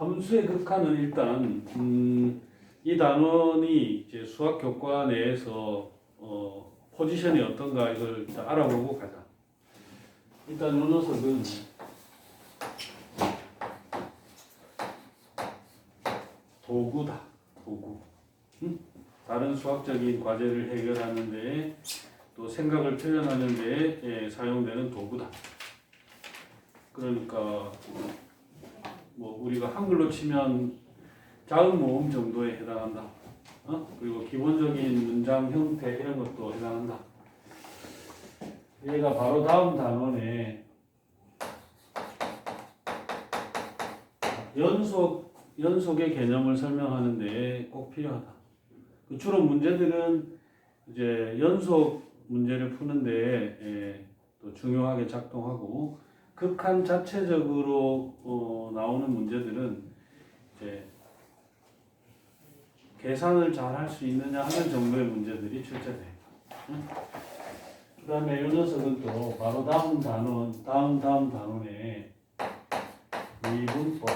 함수의 극한은 일단 이 단원이 이제 수학 교과 내에서 포지션이 어떤가 이걸 일단 알아보고 가자. 일단 이 녀석은 도구다. 도구. 다른 수학적인 과제를 해결하는 데 또 생각을 표현하는 데 사용되는 도구다. 그러니까 뭐 우리가 한글로 치면 자음 모음 정도에 해당한다. 그리고 기본적인 문장 형태 이런 것도 해당한다. 얘가 바로 다음 단원에 연속의 개념을 설명하는데 꼭 필요하다. 주로 문제들은 이제 연속 문제를 푸는데 또 중요하게 작동하고 극한 자체적으로 나오는 문제들은 이제 계산을 잘 할 수 있느냐 하는 정도의 문제들이 출제돼요. 그 다음에 이 녀석은 또 바로 다음 단원에 미분법.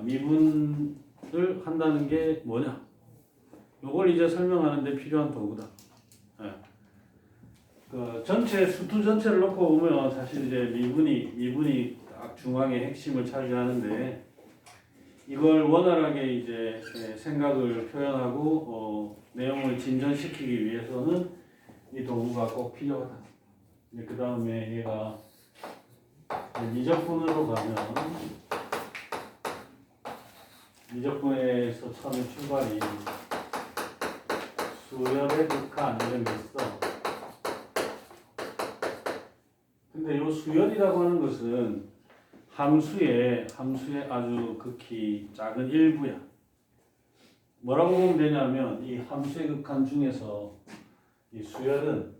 미분을 한다는 게 뭐냐? 요걸 이제 설명하는데 필요한 도구다. 그 전체 수투 전체를 놓고 보면 사실 이제 미분이 딱 중앙의 핵심을 차지하는데 이걸 원활하게 이제 생각을 표현하고 내용을 진전시키기 위해서는 이 도구가 꼭 필요하다. 그 다음에 얘가 미적분으로 가면 미적분에서 처음에 출발이 수열의 극한 이런 게 있어. 근데 이 수열이라고 하는 것은 함수의 아주 극히 작은 일부야. 뭐라고 보면 되냐면 이 함수의 극한 중에서 이 수열은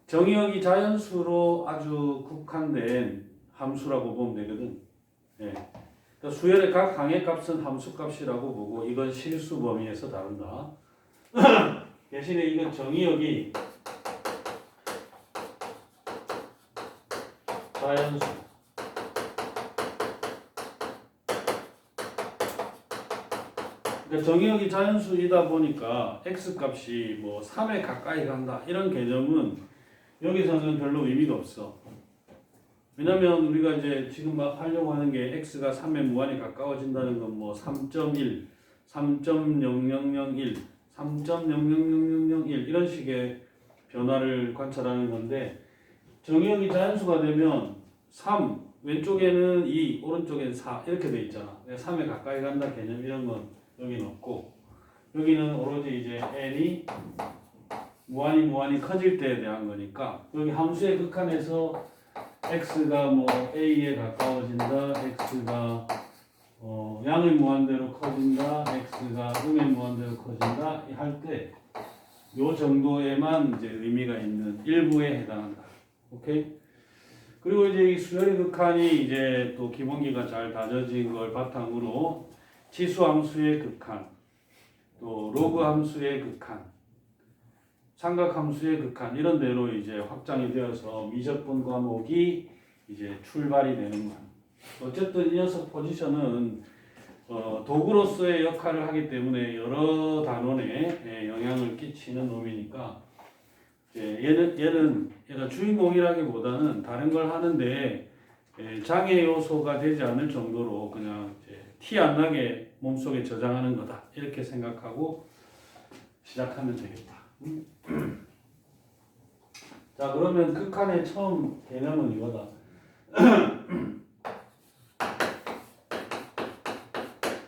정의역이 자연수로 아주 국한된 함수라고 보면 되거든. 그러니까 수열의 각 항의 값은 함수값이라고 보고 이건 실수 범위에서 다룬다. 대신에 이건 정의역이 자연수. 그러니까 정의역이 자연수이다 보니까 x값이 뭐 3에 가까이 간다 이런 개념은 여기서는 별로 의미가 없어. 왜냐면 우리가 이제 지금 막 하려고 하는 게 x가 3에 무한히 가까워진다는 건 뭐 3.1, 3.0001, 3.000001 이런 식의 변화를 관찰하는 건데 정의역이 자연수가 되면 3, 왼쪽에는 2, 오른쪽엔 4 이렇게 돼 있잖아. 3에 가까이 간다 개념 이런 건 여기는 없고 여기는 오로지 이제 n이 무한히 커질 때에 대한 거니까 여기 함수의 극한에서 x가 뭐 a에 가까워진다, x가 양의 무한대로 커진다, x가 음의 무한대로 커진다 할 때 요 정도에만 이제 의미가 있는 일부에 해당한다. 오케이? 그리고 이제 이 수열의 극한이 이제 또 기본기가 잘 다져진 걸 바탕으로 치수함수의 극한, 또 로그함수의 극한, 삼각함수의 극한 이런 대로 이제 확장이 되어서 미적분 과목이 이제 출발이 되는 거야. 어쨌든 이 녀석 포지션은 도구로서의 역할을 하기 때문에 여러 단원에 영향을 끼치는 놈이니까 얘가 주인공이라기보다는 다른 걸 하는데 장애 요소가 되지 않을 정도로 그냥 티 안 나게 몸속에 저장하는 거다 이렇게 생각하고 시작하면 되겠다. 자 그러면 극한의 처음 개념은 이거다.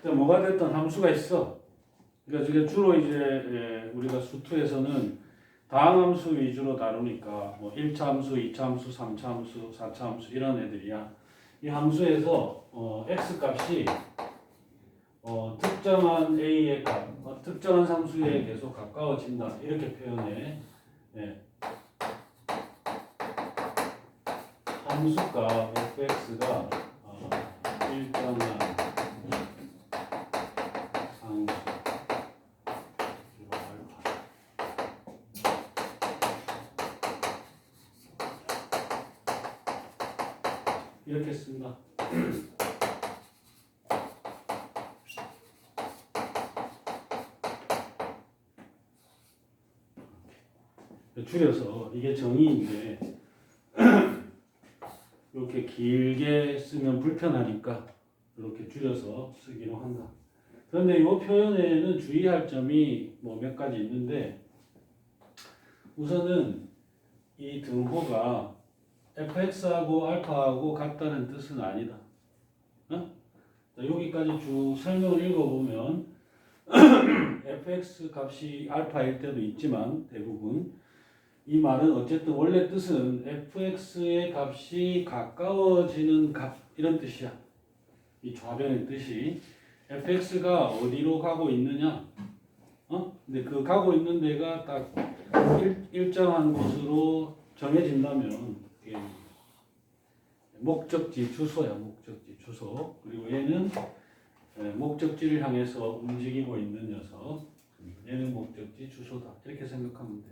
뭐가 됐든 함수가 있어. 그러니까 주로 이제 우리가 수투에서는 다항함수 위주로 다루니까 뭐 1차 함수, 2차 함수, 3차 함수, 4차 함수 이런 애들이야. 이 함수에서 x 값이 특정한 a의 값, 특정한 상수에 계속 가까워진다 이렇게 표현해. 함수값 fx가 일정한 상수 이렇게 씁니다. 줄여서 이게 정의인데 이렇게 길게 쓰면 불편하니까 이렇게 줄여서 쓰기로 한다. 그런데 이 표현에는 주의할 점이 뭐 몇 가지 있는데 우선은 이 등호가 fx하고 알파하고 같다는 뜻은 아니다. 어? 자, 여기까지 쭉 설명을 읽어보면 fx 값이 알파일 때도 있지만 대부분 이 말은 어쨌든 원래 뜻은 fx의 값이 가까워지는 값 이런 뜻이야. 이 좌변의 뜻이 fx가 어디로 가고 있느냐? 근데 그 가고 있는 데가 딱 일정한 곳으로 정해진다면 목적지 주소야. 목적지 주소. 그리고 얘는 목적지를 향해서 움직이고 있는 녀석. 얘는 목적지 주소다. 이렇게 생각하면 돼.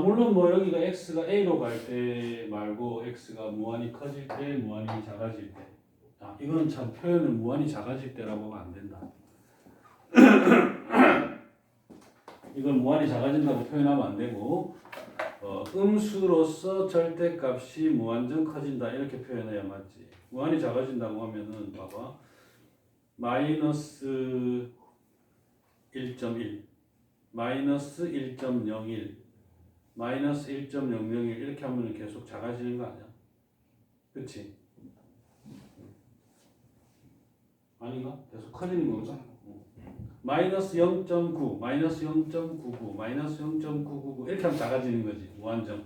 물론 뭐 여기가 x가 a로 갈 때 말고 x가 무한히 커질 때, 무한히 작아질 때. 이건 참 표현을 무한히 작아질 때라고 하면 안 된다. 이건 무한히 작아진다고 표현하면 안 되고 음수로서 절대값이 무한정 커진다 이렇게 표현해야 맞지. 무한히 작아진다고 하면은 봐봐. 마이너스 1.1 마이너스 1.01 마이너스 1.001 이렇게 하면 계속 작아지는 거 아니야? 그치? 아닌가? 계속 커지는 건가? 마이너스 0.9 마이너스 0.99 마이너스 0.999 이렇게 하면 작아지는 거지. 무한정.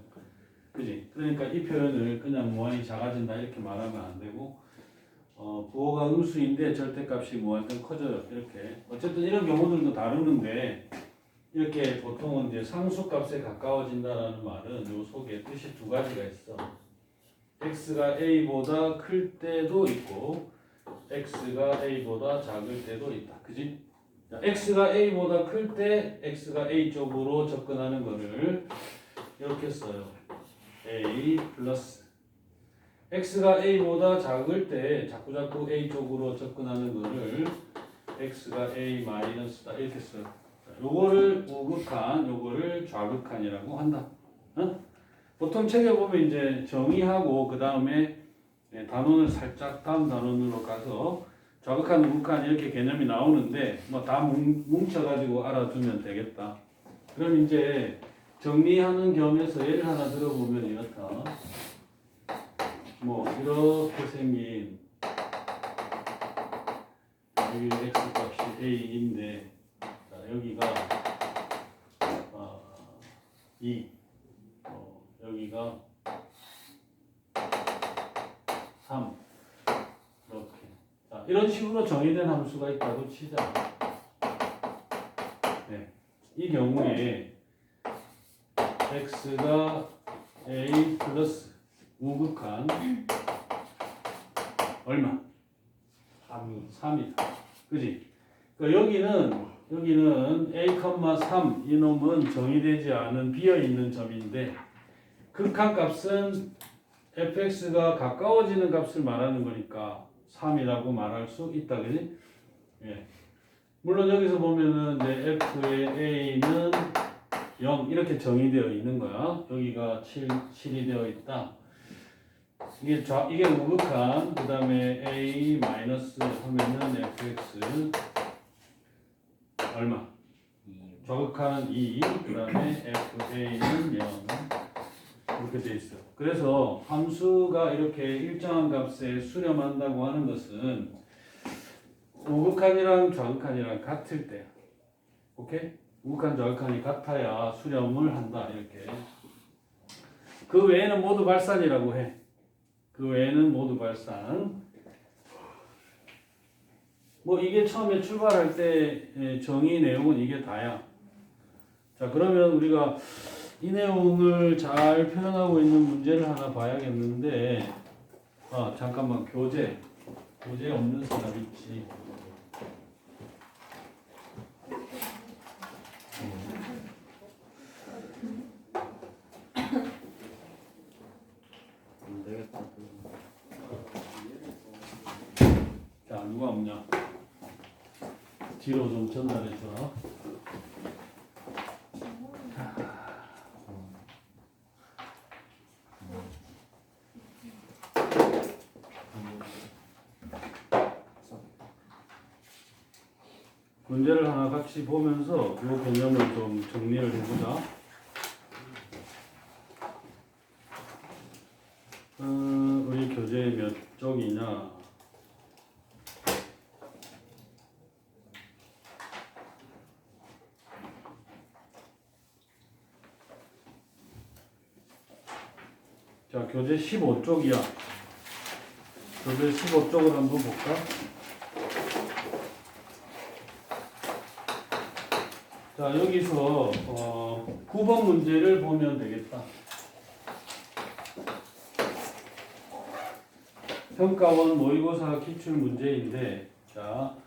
그지? 그러니까 이 표현을 그냥 무한히 작아진다 이렇게 말하면 안 되고 부호가 음수인데 절대값이 무한정 커져요. 이렇게. 어쨌든 이런 경우들도 다루는데 이렇게 보통은 이제 상수값에 가까워진다라는 말은 요 속에 뜻이 두 가지가 있어. x가 a보다 클 때도 있고 x가 a보다 작을 때도 있다. 그지? x가 a보다 클 때 x가 a 쪽으로 접근하는 거를 이렇게 써요. a 플러스 x가 a보다 작을 때 자꾸 a 쪽으로 접근하는 거를 x가 a 마이너스다 이렇게 써요. 요거를 우극한, 요거를 좌극한이라고 한다. 보통 책에 보면 이제 정의하고 그 다음에 단원을 살짝 다음 단원으로 가서 좌극한, 우극한 이렇게 개념이 나오는데 뭐 다 뭉쳐가지고 알아두면 되겠다. 그럼 이제 정리하는 겸해서 예를 하나 들어보면 이렇다. 뭐 이렇게 생긴 여기 x 값이 a인데 여기가 2 여기가 3 이렇게 이런 식으로 정의된 함수가 있다고 치자. 네. 이 경우에 x가 a 플러스 우극한 얼마? 3이다. 그지? 그러니까 여기는 a, 3 이놈은 정의되지 않은 비어있는 점인데 극한 값은 fx가 가까워지는 값을 말하는 거니까 3이라고 말할 수 있다. 그지? 예. 물론 여기서 보면은 이제 f의 a는 0 이렇게 정의되어 있는 거야. 여기가 7이 되어 있다. 이게 우극한 그 다음에 a 마이너스 하면은 fx 얼마? 좌극한 2 그 다음에 fa는 0 이렇게 돼 있어. 그래서 함수가 이렇게 일정한 값에 수렴한다고 하는 것은 우극한이랑 좌극한이랑 같을 때야. 오케이? 우극한 좌극한이 같아야 수렴을 한다. 이렇게. 그 외에는 모두 발산이라고 해. 그 외에는 모두 발산. 뭐 이게 처음에 출발할 때 정의 내용은 이게 다야. 자, 그러면 우리가 이 내용을 잘 표현하고 있는 문제를 하나 봐야겠는데 잠깐만. 교재 없는 사람 있지. 안 되겠다. 누가 없냐? 뒤로 좀 전달해줘. 문제를 하나 같이 보면서 이 개념을 좀 정리를 해보자. 우리 교재 몇 쪽이냐? 자, 교재 15쪽이야. 교재 15쪽을 한번 볼까? 자, 여기서 9번 문제를 보면 되겠다. 평가원 모의고사 기출 문제인데, 자,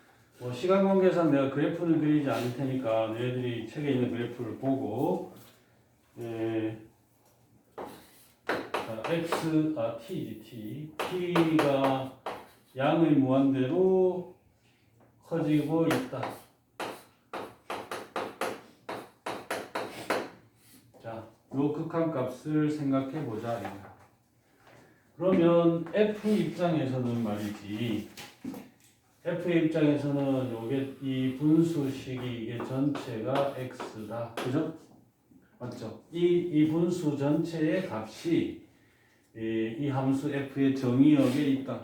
시간 관계상 내가 그래프는 그리지 않을 테니까 너희들이 책에 있는 그래프를 보고, 자, t가 양의 무한대로 커지고 있다. 자, 요 극한값을 생각해 보자. 그러면 F 입장에서는 말이지. F 입장에서는 요게 이 분수식이 이게 전체가 x다. 그죠? 맞죠? 이 분수 전체의 값이 이 함수 f의 정의역에 있다.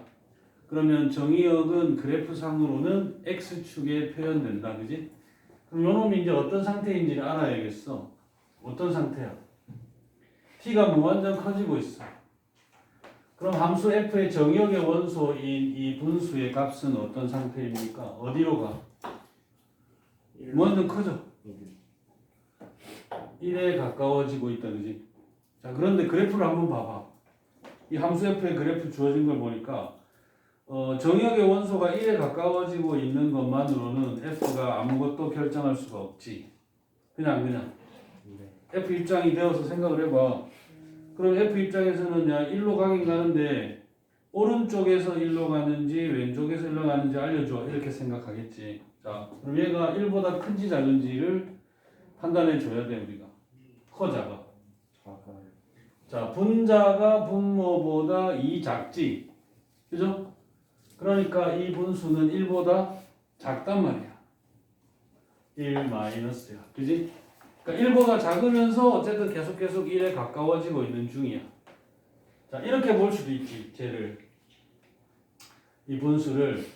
그러면 정의역은 그래프상으로는 x축에 표현된다. 그지? 그럼 요놈이 이제 어떤 상태인지를 알아야겠어. 어떤 상태야? t가 무한정 커지고 있어. 그럼 함수 f의 정의역의 원소인 이 분수의 값은 어떤 상태입니까? 어디로 가? 무한정 커져. 1에 가까워지고 있다. 그지? 자, 그런데 그래프를 한번 봐봐. 이 함수 f의 그래프 주어진 걸 보니까 정의역의 원소가 1에 가까워지고 있는 것만으로는 f가 아무것도 결정할 수가 없지. 그냥 f 입장이 되어서 생각을 해봐. 그럼 f 입장에서는 야 1로 가긴 가는데 오른쪽에서 1로 가는지 왼쪽에서 1로 가는지 알려줘. 이렇게 생각하겠지. 자, 그럼 얘가 1보다 큰지 작은지를 판단해 줘야 돼. 우리가 커 작아. 자, 분자가 분모보다 2 작지. 그죠? 그러니까 이 분수는 1보다 작단 말이야. 1 마이너스야. 그지? 그러니까 1보다 작으면서 어쨌든 계속 1에 가까워지고 있는 중이야. 자, 이렇게 볼 수도 있지. 쟤를 이 분수를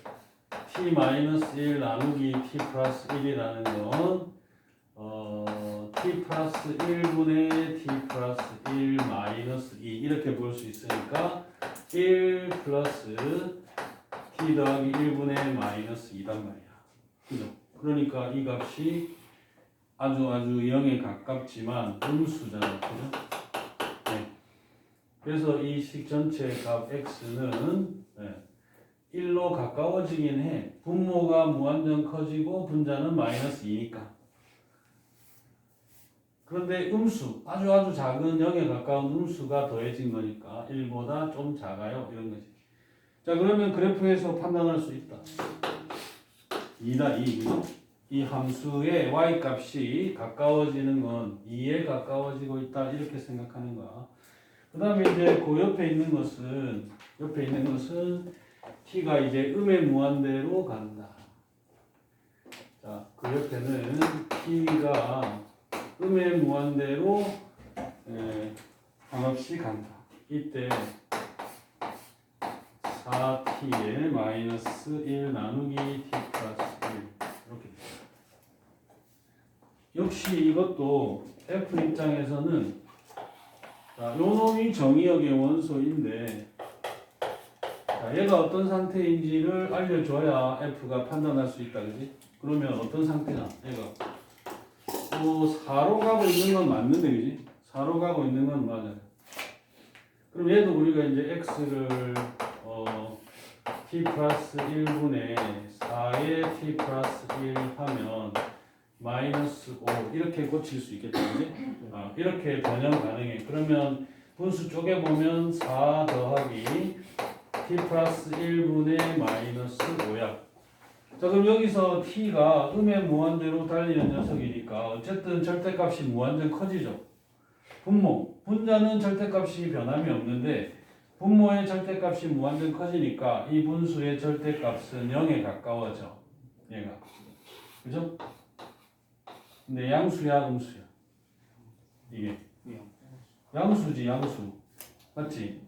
t-1 나누기 t 플러스 1이라는 건 t 플러스 1분의 t 플러스 1 마이너스 2 이렇게 볼 수 있으니까 1 플러스 t 더하기 1분의 마이너스 2단 말이야. 그죠? 그러니까 이 값이 아주 0에 가깝지만 음수잖아. 그죠? 네. 그래서 이 식 전체 값 x는 1로 가까워지긴 해. 분모가 무한정 커지고 분자는 마이너스 2니까. 그런데 음수, 아주 작은 0에 가까운 음수가 더해진 거니까 1보다 좀 작아요. 이런 거지. 자, 그러면 그래프에서 판단할 수 있다. 2다 2, 그죠? 이 함수의 y 값이 가까워지는 건 2에 가까워지고 있다. 이렇게 생각하는 거야. 그 다음에 이제 그 옆에 있는 것은 t가 이제 음의 무한대로 간다. 자, 그 옆에는 t가 음의 무한대로 한없이 간다. 이때 4t에 마이너스 1 나누기 t 플러스 1 이렇게 됩니다. 역시 이것도 f 입장에서는 자, 요 놈이 정의역의 원소인데 자, 얘가 어떤 상태인지를 알려줘야 f가 판단할 수 있다. 그지? 그러면 어떤 상태냐? 얘가 4로 가고 있는 건 맞는데, 그지? 4로 가고 있는 건 맞아요. 그럼 얘도 우리가 이제 x를 t 플러스 1분의 4에 t 플러스 1 하면 마이너스 5 이렇게 고칠 수 있겠다. 그지? 이렇게 변형 가능해. 그러면 분수 쪼개 보면 4 더하기 t 플러스 1분의 마이너스 5야. 자, 그럼 여기서 t가 음의 무한대로 달리는 녀석이니까 어쨌든 절대값이 무한정 커지죠. 분모, 분자는 절대값이 변함이 없는데 분모의 절대값이 무한정 커지니까 이 분수의 절대값은 0에 가까워져. 얘가. 그죠? 근데 양수야, 음수야? 이게. 양수지, 양수. 맞지?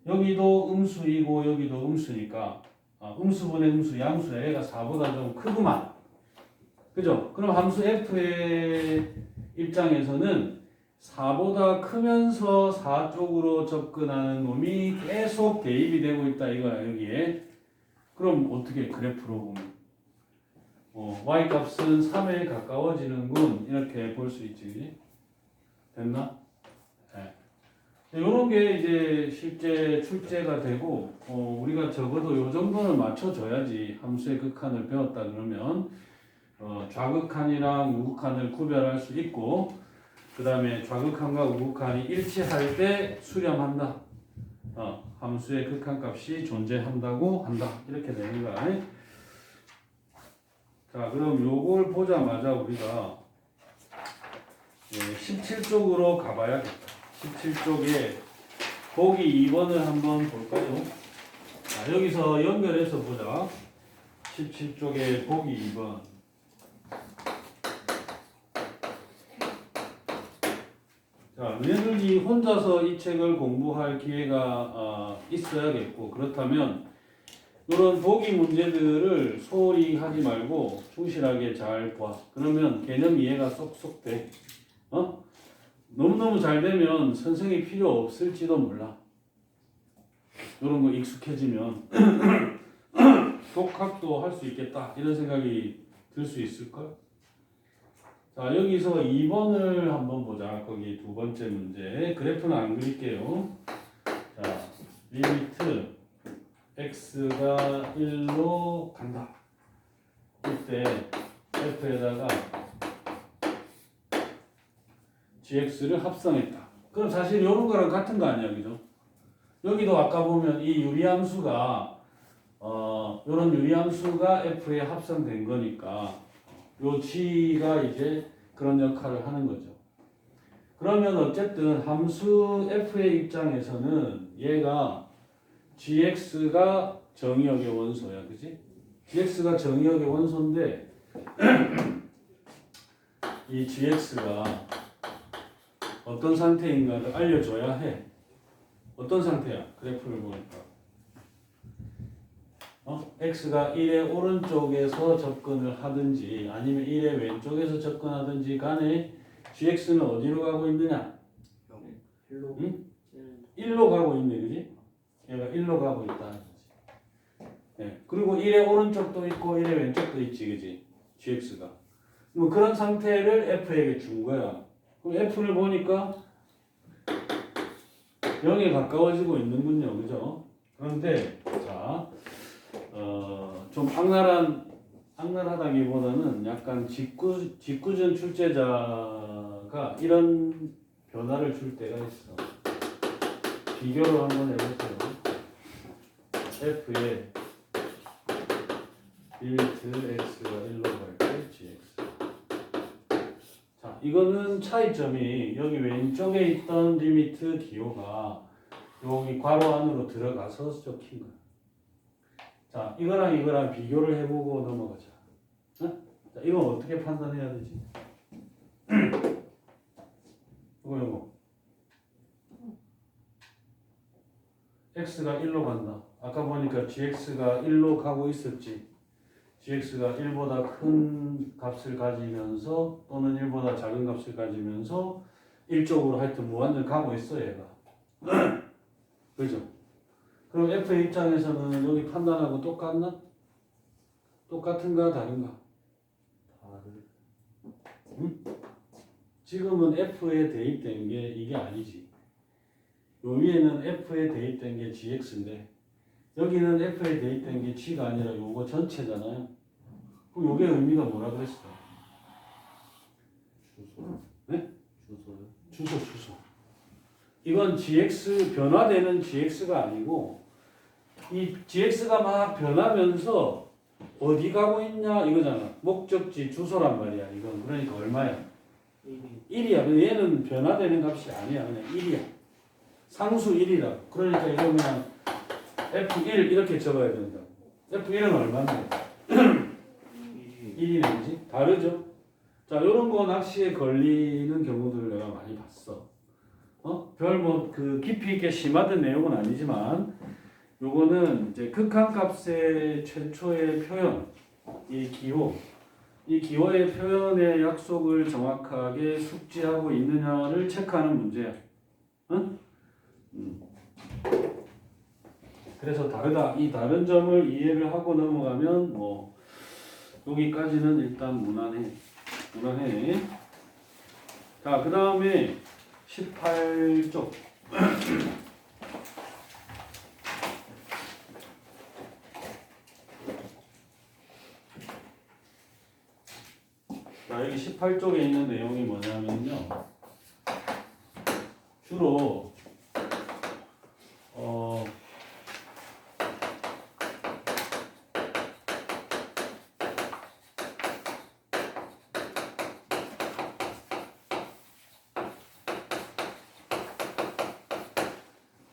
여기도 음수이고 여기도 음수니까 음수분의 음수, 양수야. 얘가 4보다 좀 크구만. 그죠? 그럼 함수 f의 입장에서는 4보다 크면서 4 쪽으로 접근하는 놈이 계속 대입이 되고 있다 이거야 여기에. 그럼 어떻게 그래프로 보면 y 값은 3에 가까워지는군 이렇게 볼 수 있지. 그지? 됐나? 네. 이런 게 이제 실제 출제가 되고 우리가 적어도 요 정도는 맞춰줘야지 함수의 극한을 배웠다 그러면 좌극한이랑 우극한을 구별할 수 있고 그 다음에 좌극한과 우극한이 일치할 때 수렴한다. 함수의 극한값이 존재한다고 한다. 이렇게 되는 거야. 자, 그럼 요걸 보자마자 우리가 17쪽으로 가봐야겠다. 17쪽에 보기 2번을 한번 볼까요? 자, 여기서 연결해서 보자. 17쪽에 보기 2번. 자, 너희들이 혼자서 이 책을 공부할 기회가 있어야겠고 그렇다면 이런 보기 문제들을 소홀히 하지 말고 충실하게 잘 봐. 그러면 개념 이해가 쏙쏙 돼. 너무너무 잘 되면 선생이 필요 없을지도 몰라. 이런 거 익숙해지면 독학도 할 수 있겠다 이런 생각이 들 수 있을걸? 자, 여기서 2번을 한번 보자. 거기 두 번째 문제. 그래프는 안 그릴게요. 자, 리미트 x가 1로 간다. 이때 f에다가 gx를 합성했다. 그럼 사실 이런 거랑 같은 거 아니야, 그죠? 여기도 아까 보면 이 유리함수가 이런 유리함수가 f에 합성된 거니까 요 g가 이제 그런 역할을 하는 거죠. 그러면 어쨌든 함수 f의 입장에서는 얘가 gx가 정의역의 원소야, 그지? gx가 정의역의 원소인데 이 gx가 어떤 상태인가를 알려줘야 해. 어떤 상태야? 그래프를 보니까 x가 1의 오른쪽에서 접근을 하든지 아니면 1의 왼쪽에서 접근하든지 간에 gx는 어디로 가고 있느냐? 1로. 응? 1로 가고 있네, 그지? 얘가 1로 가고 있다는 거지. 네. 그리고 1의 오른쪽도 있고 1의 왼쪽도 있지, 그지? gx가. 뭐 그런 상태를 f에게 준 거야. 그럼 f를 보니까 0에 가까워지고 있는군요, 그죠? 그런데 자, 좀 악랄하다기보다는 약간 직구준 출제자가 이런 변화를 줄 때가 있어. 비교를 한번 해보세요. f의 리미트 x가 1로 갈 때 gx. 자, 이거는 차이점이 여기 왼쪽에 있던 리미트 기호가 여기 괄호 안으로 들어가서 적힌 거야. 자, 이거랑 비교를 해보고 넘어가자. 자, 이건 어떻게 판단해야 되지? 이거. x가 1로 간다. 아까 보니까 gx가 1로 가고 있었지. gx가 1보다 큰 값을 가지면서 또는 1보다 작은 값을 가지면서 1쪽으로 하여튼 무한을 가고 있어 얘가. 그죠? 그럼 f의 입장에서는 여기 판단하고 똑같나? 똑같은가 다른가? 응? 지금은 f에 대입된 게 이게 아니지. 요 위에는 f에 대입된 게 gx인데 여기는 f에 대입된 게 g가 아니라 요거 전체잖아요. 그럼 요게 의미가 뭐라 그랬어? 주소. 네? 주소요? 주소. 이건 gx 변화되는 gx가 아니고 이 gx가 막 변하면서 어디 가고 있냐 이거잖아. 목적지 주소란 말이야. 이건 그러니까 얼마야? 1이야. 근데 얘는 변화되는 값이 아니야. 그냥 1이야. 상수 1이라. 그러니까 이거 그냥 F1 이렇게 적어야 된다. F1은 얼마인데? 1이네, 그지? 다르죠? 자, 요런 거 낚시에 걸리는 경우들을 내가 많이 봤어. 별 뭐 그 깊이 있게 심화된 내용은 아니지만 요거는 이제 극한값의 최초의 표현, 이 기호의 표현의 약속을 정확하게 숙지하고 있느냐를 체크하는 문제야. 응? 그래서 다르다. 이 다른 점을 이해를 하고 넘어가면 뭐 여기까지는 일단 무난해. 자, 그 다음에 18쪽. 자, 여기 18쪽에 있는 내용이 뭐냐면요. 주로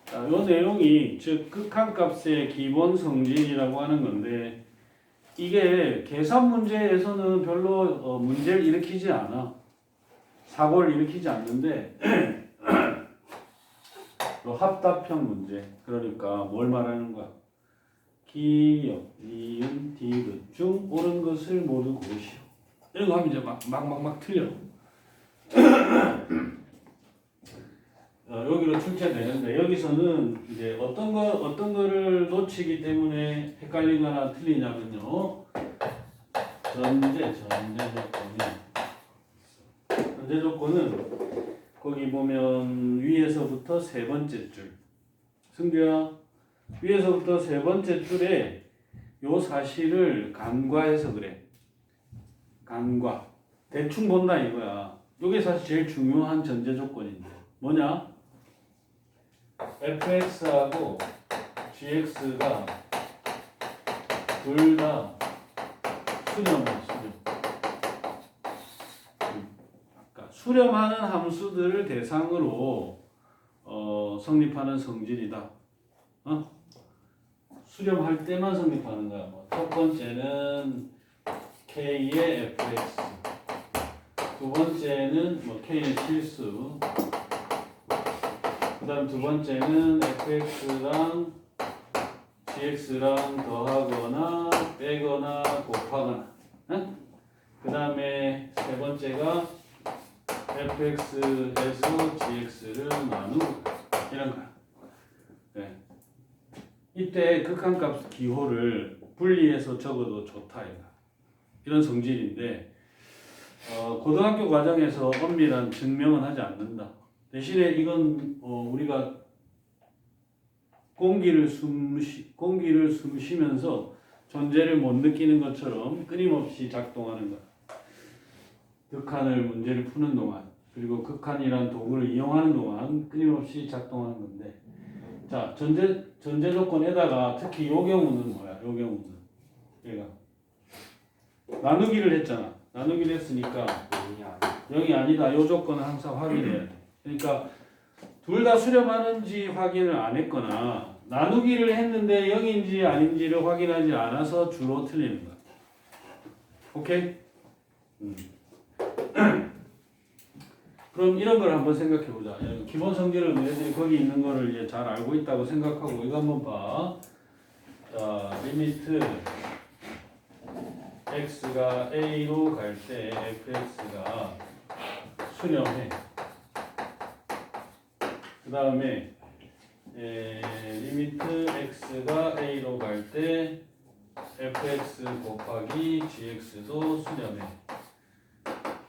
자, 요 내용이 즉 극한값의 기본 성질이라고 하는 건데 이게 계산 문제에서는 별로 문제를 일으키지 않아. 사고를 일으키지 않는데 합답형 문제. 그러니까 뭘 말하는 거야? 기역, 니은, 디귿 중 옳은 것을 모두 고르시오. 이런 거 하면 이제 막 틀려. 여기로 출제되는데 여기서는 이제 어떤 거를 놓치기 때문에 헷갈리거나 틀리냐면요. 전제 조건은 거기 보면 위에서부터 세 번째 줄. 승규야, 위에서부터 세 번째 줄에 요 사실을 간과해서 그래. 간과. 대충 본다 이거야. 요게 사실 제일 중요한 전제 조건인데. 뭐냐? fx하고 gx가 둘 다 수렴하는 함수들을 대상으로 성립하는 성질이다. 수렴할 때만 성립하는 거야. 첫 번째는 k의 fx, 두 번째는 k의 실수, 그 다음 두 번째는 fx랑 gx랑 더하거나 빼거나 곱하거나, 그 다음에 세 번째가 fx에서 gx를 나누고 이런 거야. 네. 이때 극한값 기호를 분리해서 적어도 좋다 이런 성질인데 고등학교 과정에서 엄밀한 증명은 하지 않는다. 대신에 이건 우리가 공기를 숨쉬면서 존재를 못 느끼는 것처럼 끊임없이 작동하는 것. 극한을 문제를 푸는 동안 그리고 극한이란 도구를 이용하는 동안 끊임없이 작동하는 건데 자 전제 조건에다가 특히 요 경우는 뭐야? 요 경우는 얘가 나누기를 했잖아. 나누기를 했으니까 0이 아니다. 요 조건은 항상 확인해야 돼. 그러니까 둘 다 수렴하는지 확인을 안 했거나 나누기를 했는데 0인지 아닌지를 확인하지 않아서 주로 틀리는 거야. 오케이? 그럼 이런 걸 한번 생각해 보자. 기본 성질은 너희들이 거기 있는 거를 이제 잘 알고 있다고 생각하고 이거 한번 봐. 자, 리미트 x가 a로 갈 때 fx가 수렴해. 그 다음에 리미트 x가 a로 갈 때 fx 곱하기 gx도 수렴해.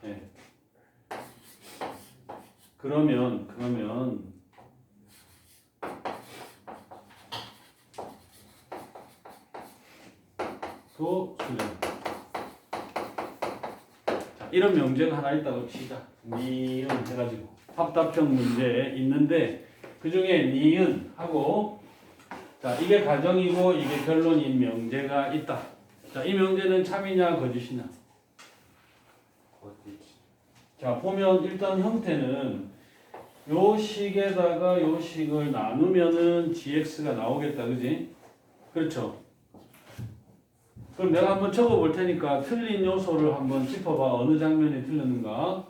네. 그러면 또 수렴. 자, 이런 명제가 하나 있다고 치자. 니은 해가지고 합답형 문제에 있는데 그 중에 니은하고 자, 이게 가정이고 이게 결론인 명제가 있다. 자, 이 명제는 참이냐 거짓이냐? 거짓. 자, 보면 일단 형태는 요 식에다가 요 식을 나누면은 gx가 나오겠다. 그지? 그렇죠? 그럼 내가 한번 적어 볼 테니까 틀린 요소를 한번 짚어봐. 어느 장면이 틀렸는가?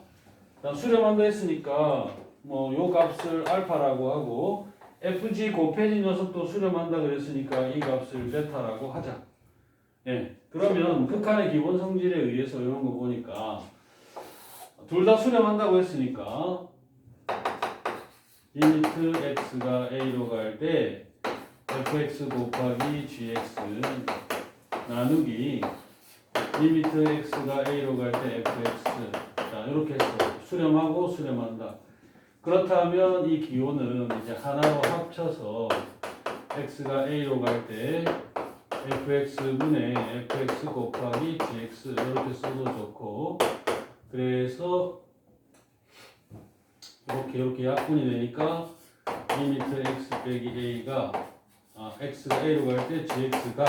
자, 수렴한다 했으니까 뭐 요 값을 알파라고 하고 fg 곱해진 녀석도 수렴한다 그랬으니까 이 값을 베타라고 하자. 예. 그러면 극한의 기본 성질에 의해서 이런 거 보니까 둘 다 수렴한다고 했으니까 리미트 x가 a로 갈 때 fx 곱하기 gx 나누기 리미트 x가 a로 갈 때 fx. 자, 이렇게 해서 수렴하고 수렴한다. 그렇다면 이 기호는 이제 하나로 합쳐서 x가 a로 갈 때 fx분의 fx 곱하기 gx 이렇게 써도 좋고, 그래서 이렇게 약분이 되니까 리미트 x 빼기 a가 x가 a로 갈 때 gx가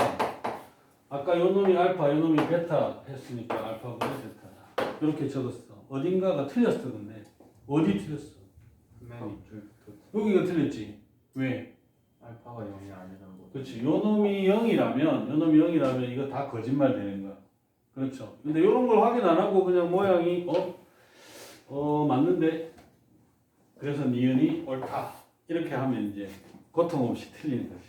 아까 요 놈이 알파 요 놈이 베타 했으니까 알파분의 베타다. 이렇게 적었어. 어딘가가 틀렸어. 근데 어디 틀렸어? 맨 밑줄부터 여기가 틀렸지. 왜? 알파가 0이 아니라는 거. 그렇지. 요 놈이 0이라면 이거 다 거짓말 되는 거야. 그렇죠. 근데 요런 걸 확인 안 하고 그냥 모양이 맞는데, 그래서 니은이 옳다. 이렇게 하면 이제 고통 없이 틀리는 거지.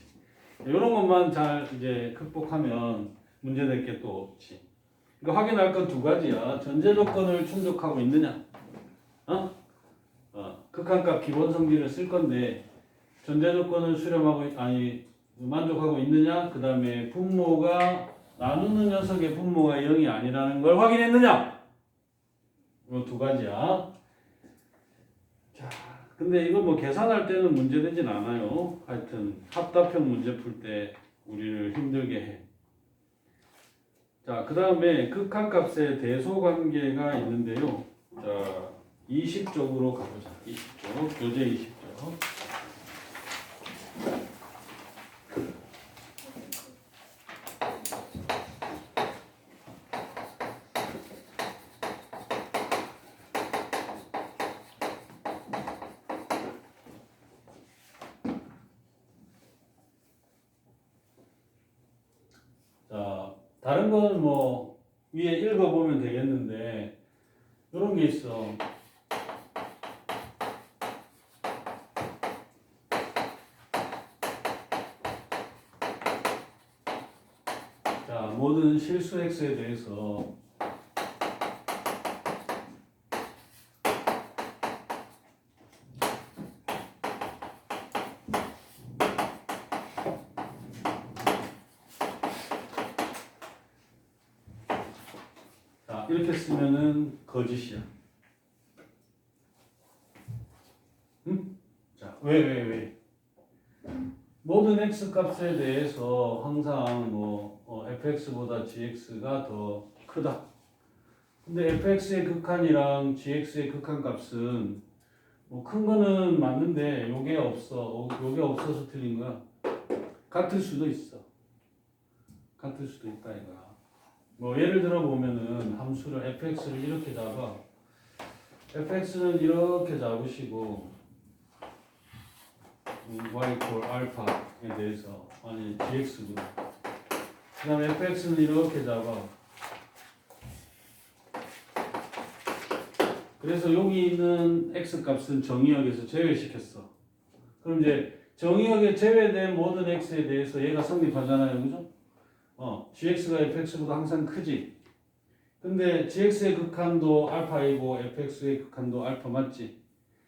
요런 것만 잘 이제 극복하면 문제될 게 또 없지. 그러니까 확인할 건 두 가지야. 전제 조건을 충족하고 있느냐. 극한값 기본 성질을 쓸 건데 전제 조건을 만족하고 있느냐. 그 다음에 분모가 나누는 녀석의 분모가 0이 아니라는 걸 확인했느냐. 이 두 가지야. 자, 근데 이거 뭐 계산할 때는 문제되진 않아요. 하여튼 합답형 문제 풀 때 우리를 힘들게 해. 자, 그 다음에 극한값의 대소관계가 있는데요. 자, 20쪽으로 가보자. 20쪽, 교재 20쪽. 자, 다른 건 뭐 위에 읽어보면 되겠는데 이런 게 있어. 자, 모든 실수 x에 대해서 이렇게 쓰면은 거짓이야. 응? 자, 왜? 모든 x 값에 대해서 항상 fx보다 gx가 더 크다. 근데 fx의 극한이랑 gx의 극한 값은 큰 거는 맞는데 요게 없어. 요게 없어서 틀린 거야. 같을 수도 있어. 같을 수도 있다 이거야. 예를 들어 보면은 함수를 fx를 이렇게 잡아. fx는 이렇게 잡으시고 y equal 알파에 대해서 gx구나. 그 다음에 fx는 이렇게 잡아. 그래서 여기 있는 x 값은 정의역에서 제외시켰어. 그럼 이제 정의역에 제외된 모든 x에 대해서 얘가 성립하잖아요. 그죠? gx가 fx보다 항상 크지. 근데 gx의 극한도 알파이고 fx의 극한도 알파 맞지?